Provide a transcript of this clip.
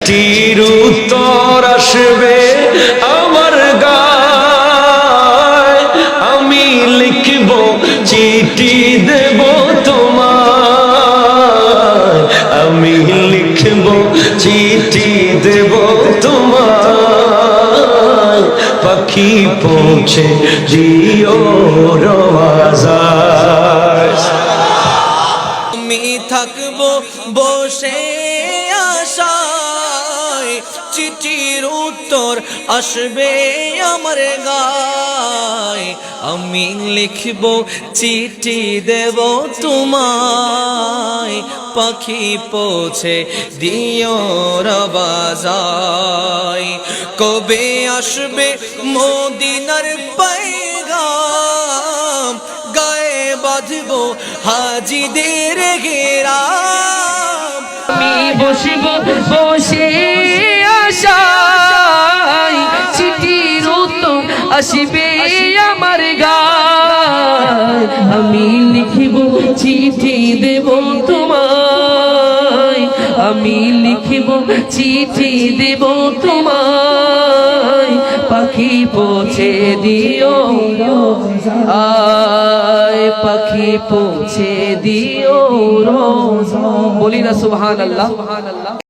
চিঠির উত্তর আসবে আমার গায়, আমি লিখব চিঠি দেব তোমায়, আমি লিখব চিঠি দেব তোমায়, পাখি পৌঁছে দিও রওয়াজায়। আমি থাকবো বসে আশায়, চিঠির উত্তর আসবে আমার গায়, আমি লিখব চিঠি দেব তোমায়, পাখি পৌঁছে দিও রওয়াজায়। কবে আসবে মদিনার পয়গাম, গায়ে বাঁধবো হাজিদের ঘেরাম, আমি বসব বসে আশায়, চিঠির উত্তর আসবে আমার গায়, আমি লিখিব চিঠি দেব তোমায়, আমি লিখিব চিঠি দেব তোমায়, পাখি পৌঁছে দিও আয়, পাখি পৌঁছে দিও রোজ। বলি না সুবহানাল্লাহ।